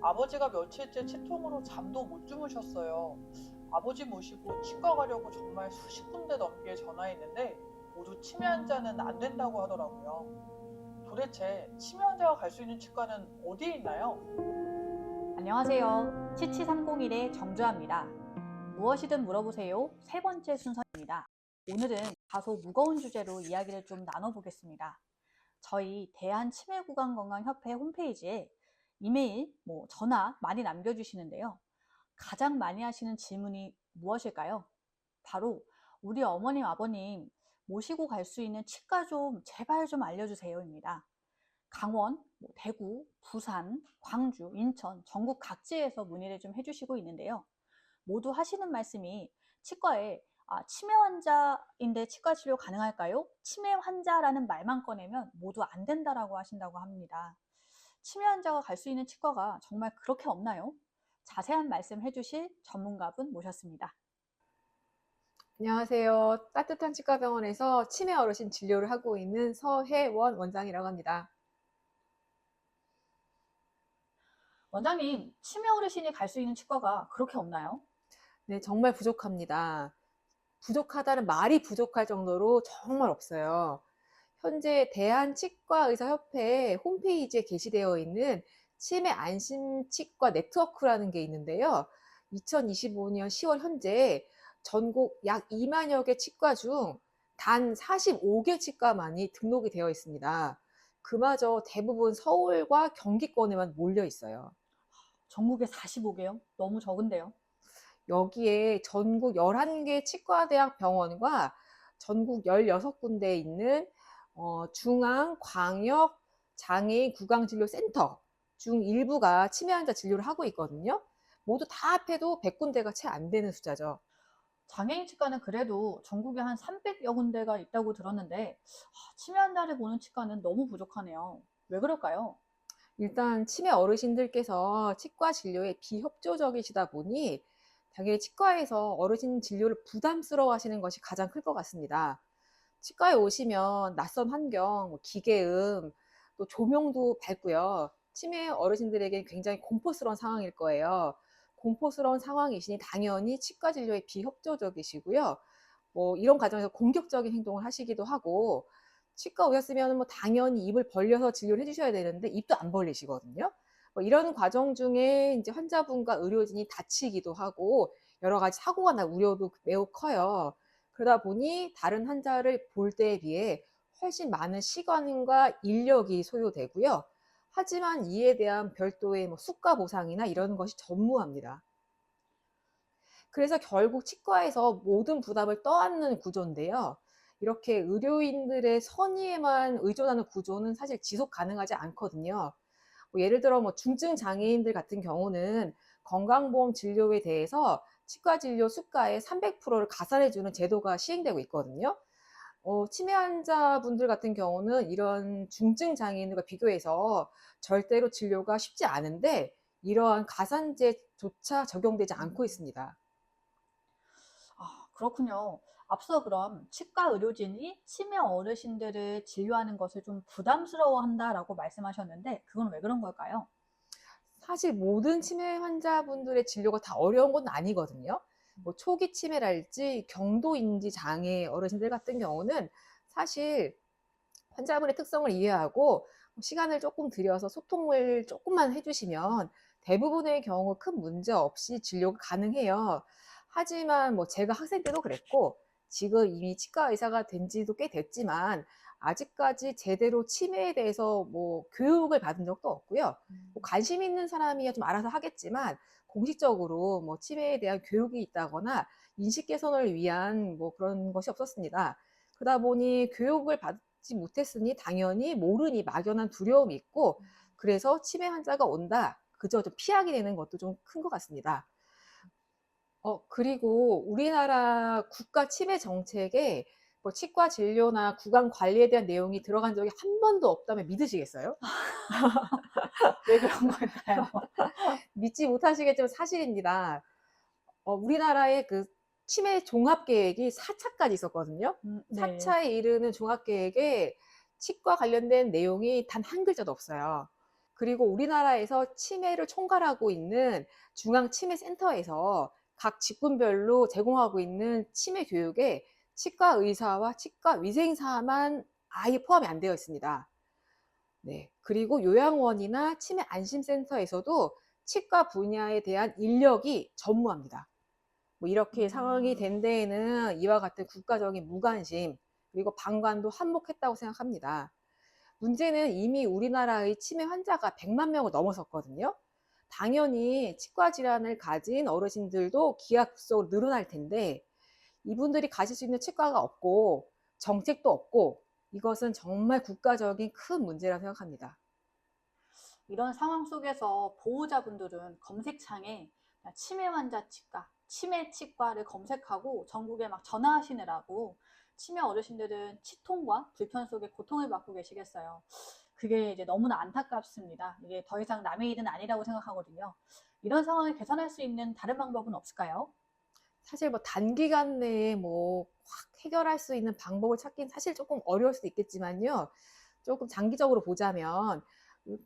아버지가 며칠째 치통으로 잠도 못 주무셨어요. 아버지 모시고 치과 가려고 정말 수십 군데 넘게 전화했는데 모두 치매 환자는 안 된다고 하더라고요. 도대체 치매 환자가 갈 수 있는 치과는 어디에 있나요? 안녕하세요. 치치301의 정주아입니다. 무엇이든 물어보세요. 세 번째 순서입니다. 오늘은 다소 무거운 주제로 이야기를 좀 나눠보겠습니다. 저희 대한치매구강건강협회 홈페이지에 이메일, 전화 많이 남겨주시는데요. 가장 많이 하시는 질문이 무엇일까요? 바로 우리 어머님, 아버님 모시고 갈 수 있는 치과 좀 제발 좀 알려주세요입니다. 강원, 대구, 부산, 광주, 인천, 전국 각지에서 문의를 좀 해주시고 있는데요. 모두 하시는 말씀이 치과에 치매 환자인데 치과 치료 가능할까요? 치매 환자라는 말만 꺼내면 모두 안 된다라고 하신다고 합니다. 치매 환자가 갈 수 있는 치과가 정말 그렇게 없나요? 자세한 말씀 해주실 전문가분 모셨습니다. 안녕하세요. 따뜻한 치과병원에서 치매 어르신 진료를 하고 있는 서혜원 원장이라고 합니다. 원장님, 치매 어르신이 갈 수 있는 치과가 그렇게 없나요? 네, 정말 부족합니다. 부족하다는 말이 부족할 정도로 정말 없어요. 현재 대한치과의사협회 홈페이지에 게시되어 있는 치매 안심치과 네트워크라는 게 있는데요. 2025년 10월 현재 전국 약 2만여 개 치과 중 단 45개 치과만이 등록이 되어 있습니다. 그마저 대부분 서울과 경기권에만 몰려 있어요. 전국에 45개요? 너무 적은데요? 여기에 전국 11개 치과대학 병원과 전국 16군데에 있는 중앙, 광역, 장애인 구강진료센터 중 일부가 치매 환자 진료를 하고 있거든요. 모두 다 합해도 100군데가 채 안 되는 숫자죠. 장애인 치과는 그래도 전국에 한 300여 군데가 있다고 들었는데 치매 환자를 보는 치과는 너무 부족하네요. 왜 그럴까요? 일단 치매 어르신들께서 치과 진료에 비협조적이시다 보니 당연히 치과에서 어르신 진료를 부담스러워 하시는 것이 가장 클 것 같습니다. 치과에 오시면 낯선 환경, 기계음, 또 조명도 밝고요. 치매 어르신들에게 굉장히 공포스러운 상황일 거예요. 공포스러운 상황이시니 당연히 치과 진료에 비협조적이시고요. 이런 과정에서 공격적인 행동을 하시기도 하고, 치과 오셨으면 당연히 입을 벌려서 진료를 해주셔야 되는데 입도 안 벌리시거든요. 이런 과정 중에 이제 환자분과 의료진이 다치기도 하고 여러 가지 사고가 날 우려도 매우 커요. 그러다 보니 다른 환자를 볼 때에 비해 훨씬 많은 시간과 인력이 소요되고요. 하지만 이에 대한 별도의 수가 보상이나 이런 것이 전무합니다. 그래서 결국 치과에서 모든 부담을 떠안는 구조인데요. 이렇게 의료인들의 선의에만 의존하는 구조는 사실 지속 가능하지 않거든요. 예를 들어 중증 장애인들 같은 경우는 건강보험 진료에 대해서 치과 진료 수가의 300%를 가산해주는 제도가 시행되고 있거든요. 치매 환자분들 같은 경우는 이런 중증 장애인들과 비교해서 절대로 진료가 쉽지 않은데 이러한 가산제조차 적용되지 않고 있습니다. 그렇군요. 앞서 그럼 치과 의료진이 치매 어르신들을 진료하는 것을 좀 부담스러워한다라고 말씀하셨는데 그건 왜 그런 걸까요? 사실 모든 치매 환자분들의 진료가 다 어려운 건 아니거든요. 초기 치매랄지 경도인지 장애 어르신들 같은 경우는 사실 환자분의 특성을 이해하고 시간을 조금 들여서 소통을 조금만 해주시면 대부분의 경우 큰 문제 없이 진료가 가능해요. 하지만 제가 학생 때도 그랬고 지금 이미 치과 의사가 된 지도 꽤 됐지만 아직까지 제대로 치매에 대해서 교육을 받은 적도 없고요. 관심 있는 사람이야 좀 알아서 하겠지만 공식적으로 치매에 대한 교육이 있다거나 인식 개선을 위한 그런 것이 없었습니다. 그러다 보니 교육을 받지 못했으니 당연히 모르니 막연한 두려움이 있고 그래서 치매 환자가 온다. 그저 좀 피하게 되는 것도 좀 큰 것 같습니다. 그리고 우리나라 국가 치매 정책에 치과 진료나 구강 관리에 대한 내용이 들어간 적이 한 번도 없다면 믿으시겠어요? 왜 그런 걸까요? 믿지 못하시겠지만 사실입니다. 우리나라의 그 치매 종합계획이 4차까지 있었거든요. 네. 4차에 이르는 종합계획에 치과 관련된 내용이 단 한 글자도 없어요. 그리고 우리나라에서 치매를 총괄하고 있는 중앙치매센터에서 각 직군별로 제공하고 있는 치매 교육에 치과 의사와 치과 위생사만 아예 포함이 안 되어 있습니다. 네. 그리고 요양원이나 치매 안심센터에서도 치과 분야에 대한 인력이 전무합니다. 뭐 이렇게 상황이 된 데에는 이와 같은 국가적인 무관심, 그리고 방관도 한몫했다고 생각합니다. 문제는 이미 우리나라의 치매 환자가 100만 명을 넘어섰거든요. 당연히 치과 질환을 가진 어르신들도 기하급수적으로 늘어날 텐데, 이분들이 가실 수 있는 치과가 없고 정책도 없고, 이것은 정말 국가적인 큰 문제라고 생각합니다. 이런 상황 속에서 보호자분들은 검색창에 치매 환자 치과, 치매 치과를 검색하고 전국에 막 전화하시느라고 치매 어르신들은 치통과 불편 속에 고통을 받고 계시겠어요. 그게 이제 너무나 안타깝습니다. 이게 더 이상 남의 일은 아니라고 생각하거든요. 이런 상황을 개선할 수 있는 다른 방법은 없을까요? 사실 뭐 단기간 내에 뭐 확 해결할 수 있는 방법을 찾긴 사실 조금 어려울 수도 있겠지만요. 조금 장기적으로 보자면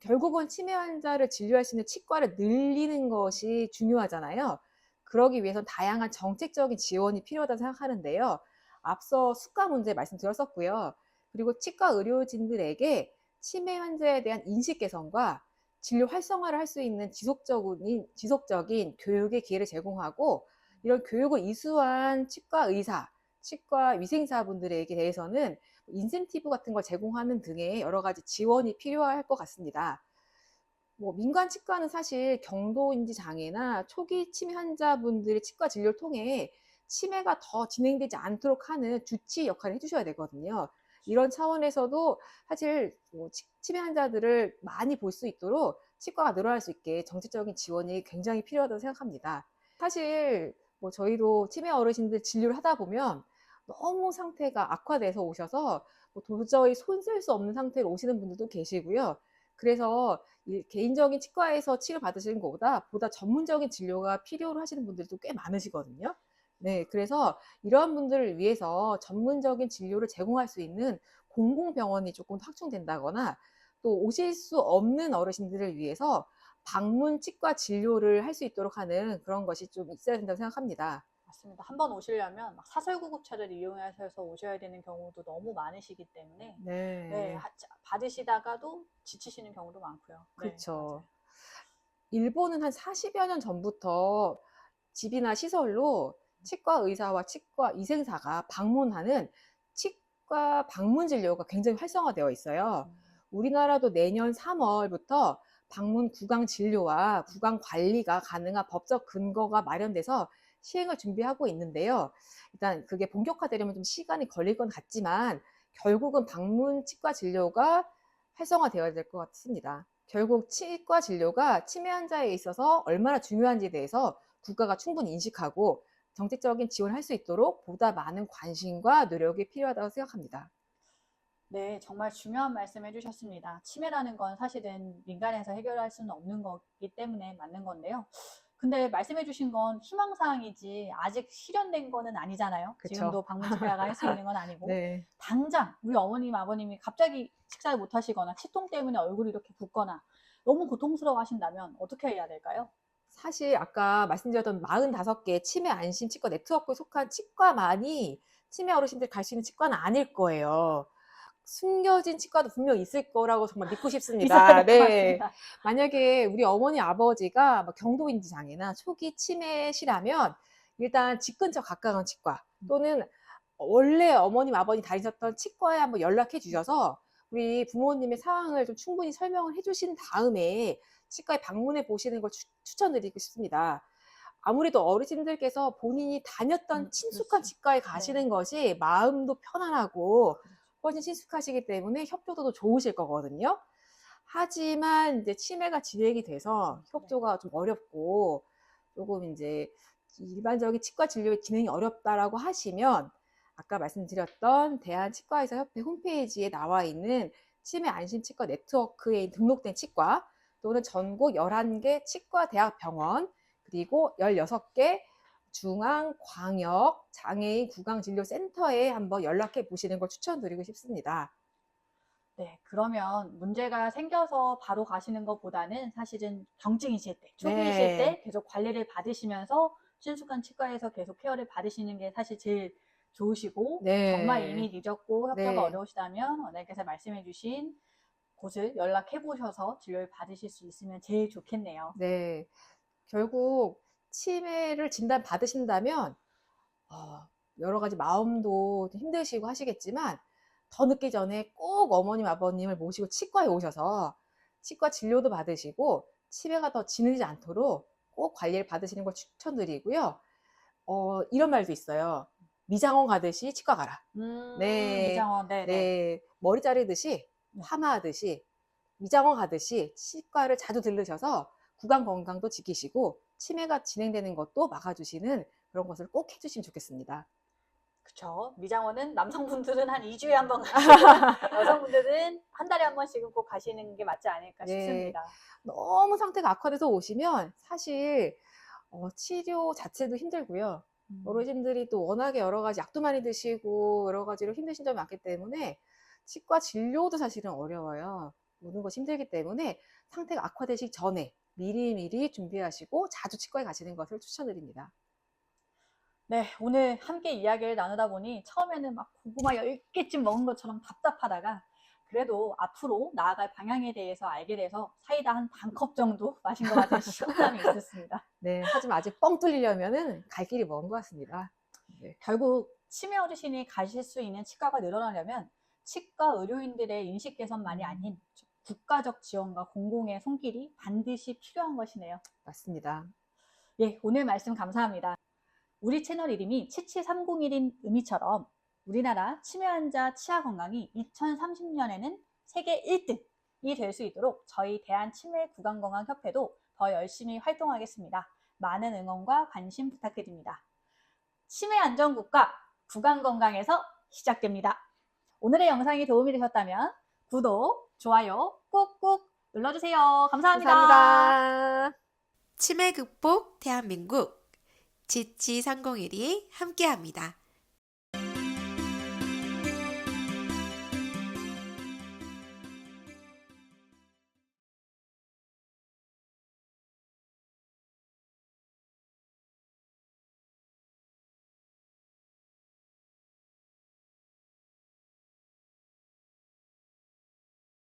결국은 치매 환자를 진료할 수 있는 치과를 늘리는 것이 중요하잖아요. 그러기 위해선 다양한 정책적인 지원이 필요하다고 생각하는데요. 앞서 수가 문제 말씀드렸었고요. 그리고 치과 의료진들에게 치매 환자에 대한 인식 개선과 진료 활성화를 할 수 있는 지속적인 교육의 기회를 제공하고, 이런 교육을 이수한 치과 의사, 치과 위생사분들에게 대해서는 인센티브 같은 걸 제공하는 등의 여러 가지 지원이 필요할 것 같습니다. 뭐 민간 치과는 사실 경도인지 장애나 초기 치매 환자분들의 치과 진료를 통해 치매가 더 진행되지 않도록 하는 주치 역할을 해주셔야 되거든요. 이런 차원에서도 사실 뭐 치매 환자들을 많이 볼 수 있도록 치과가 늘어날 수 있게 정책적인 지원이 굉장히 필요하다고 생각합니다. 사실 뭐 저희도 치매 어르신들 진료를 하다 보면 너무 상태가 악화돼서 오셔서 뭐 도저히 손 쓸 수 없는 상태로 오시는 분들도 계시고요. 그래서 개인적인 치과에서 치료 받으시는 것보다 보다 전문적인 진료가 필요로 하시는 분들도 꽤 많으시거든요. 네, 그래서 이러한 분들을 위해서 전문적인 진료를 제공할 수 있는 공공병원이 조금 확충된다거나, 또 오실 수 없는 어르신들을 위해서 방문 치과 진료를 할 수 있도록 하는 그런 것이 좀 있어야 된다고 생각합니다. 맞습니다. 한번 오시려면 막 사설구급차를 이용하셔서 오셔야 되는 경우도 너무 많으시기 때문에 네, 네, 받으시다가도 지치시는 경우도 많고요. 네, 맞아요. 그렇죠. 일본은 한 40여 년 전부터 집이나 시설로 치과 의사와 치과 위생사가 방문하는 치과 방문 진료가 굉장히 활성화되어 있어요. 우리나라도 내년 3월부터 방문 구강 진료와 구강 관리가 가능한 법적 근거가 마련돼서 시행을 준비하고 있는데요. 일단 그게 본격화되려면 좀 시간이 걸릴 건 같지만, 결국은 방문 치과 진료가 활성화되어야 될 것 같습니다. 결국 치과 진료가 치매 환자에 있어서 얼마나 중요한지에 대해서 국가가 충분히 인식하고 정책적인 지원을 할 수 있도록 보다 많은 관심과 노력이 필요하다고 생각합니다. 네, 정말 중요한 말씀 해주셨습니다. 치매라는 건 사실은 민간에서 해결할 수는 없는 거기 때문에 맞는 건데요. 근데 말씀해주신 건 희망사항이지 아직 실현된 거는 아니잖아요. 그쵸? 지금도 방문치과가 할 수 있는 건 아니고 네. 당장 우리 어머님, 아버님이 갑자기 식사를 못 하시거나 치통 때문에 얼굴이 이렇게 붓거나 너무 고통스러워 하신다면 어떻게 해야 될까요? 사실 아까 말씀드렸던 45개 치매 안심 치과 네트워크에 속한 치과만이 치매 어르신들 갈 수 있는 치과는 아닐 거예요. 숨겨진 치과도 분명 있을 거라고 정말 믿고 있어야 싶습니다. 될 것 네. 같습니다. 만약에 우리 어머니, 아버지가 뭐 경도인지 장애나 초기 치매시라면 일단 집 근처 가까운 치과, 또는 원래 어머님, 아버님 다니셨던 치과에 한번 연락해 주셔서 우리 부모님의 상황을 좀 충분히 설명을 해 주신 다음에 치과에 방문해 보시는 걸 추천드리고 싶습니다. 아무래도 어르신들께서 본인이 다녔던 친숙한 그렇죠. 치과에 네. 가시는 것이 마음도 편안하고 그렇죠. 훨씬 친숙하시기 때문에 협조도도 좋으실 거거든요. 하지만 이제 치매가 진행이 돼서 네. 협조가 좀 어렵고 조금 이제 일반적인 치과 진료의 진행이 어렵다라고 하시면, 아까 말씀드렸던 대한치과의사협회 홈페이지에 나와 있는 치매 안심치과 네트워크에 등록된 치과, 또는 전국 11개 치과 대학병원, 그리고 16개 중앙 광역 장애인 구강진료센터에 한번 연락해 보시는 걸 추천드리고 싶습니다. 네, 그러면 문제가 생겨서 바로 가시는 것보다는 사실은 경증이실 때, 초기이실 때 계속 관리를 받으시면서 신속한 치과에서 계속 케어를 받으시는 게 사실 제일 좋으시고, 정말 이미 늦었고 협조가 어려우시다면 원장님께서 말씀해 주신 곳을 연락해 보셔서 진료를 받으실 수 있으면 제일 좋겠네요. 네. 결국 치매를 진단 받으신다면 여러 가지 마음도 좀 힘드시고 하시겠지만 더 늦기 전에 꼭 어머님, 아버님을 모시고 치과에 오셔서 치과 진료도 받으시고 치매가 더 진해지지 않도록 꼭 관리를 받으시는 걸 추천드리고요. 이런 말도 있어요. 미장원 가듯이 치과 가라. 네. 미장원, 네네. 네. 머리 자르듯이, 파마하듯이, 미장원 가듯이 치과를 자주 들르셔서 구강 건강도 지키시고 치매가 진행되는 것도 막아주시는 그런 것을 꼭 해주시면 좋겠습니다. 그쵸. 미장원은 남성분들은 한 2주에 한 번 가시고 여성분들은 한 달에 한 번씩은 꼭 가시는 게 맞지 않을까 싶습니다. 너무 상태가 악화돼서 오시면 사실 치료 자체도 힘들고요. 어르신들이 또 워낙에 여러 가지 약도 많이 드시고 여러 가지로 힘드신 점이 많기 때문에 치과 진료도 사실은 어려워요. 오는 것이 힘들기 때문에 상태가 악화되시기 전에 미리미리 준비하시고 자주 치과에 가시는 것을 추천드립니다. 네, 오늘 함께 이야기를 나누다 보니 처음에는 막 고구마 10개쯤 먹은 것처럼 답답하다가 그래도 앞으로 나아갈 방향에 대해서 알게 돼서 사이다 한 반 컵 정도 마신 것 같은 시원함이 있었습니다. 네, 하지만 아직 뻥 뚫리려면은 갈 길이 먼 것 같습니다. 네. 결국 치매 어르신이 가실 수 있는 치과가 늘어나려면 치과 의료인들의 인식 개선만이 아닌 국가적 지원과 공공의 손길이 반드시 필요한 것이네요. 맞습니다. 예, 오늘 말씀 감사합니다. 우리 채널 이름이 치치301인 의미처럼 우리나라 치매 환자 치아 건강이 2030년에는 세계 1등이 될 수 있도록 저희 대한치매구강건강협회도 더 열심히 활동하겠습니다. 많은 응원과 관심 부탁드립니다. 치매안전국가 구강건강에서 시작됩니다. 오늘의 영상이 도움이 되셨다면 구독, 좋아요 꾹꾹 눌러주세요. 감사합니다. 감사합니다. 치매 극복 대한민국 치치301이 함께합니다.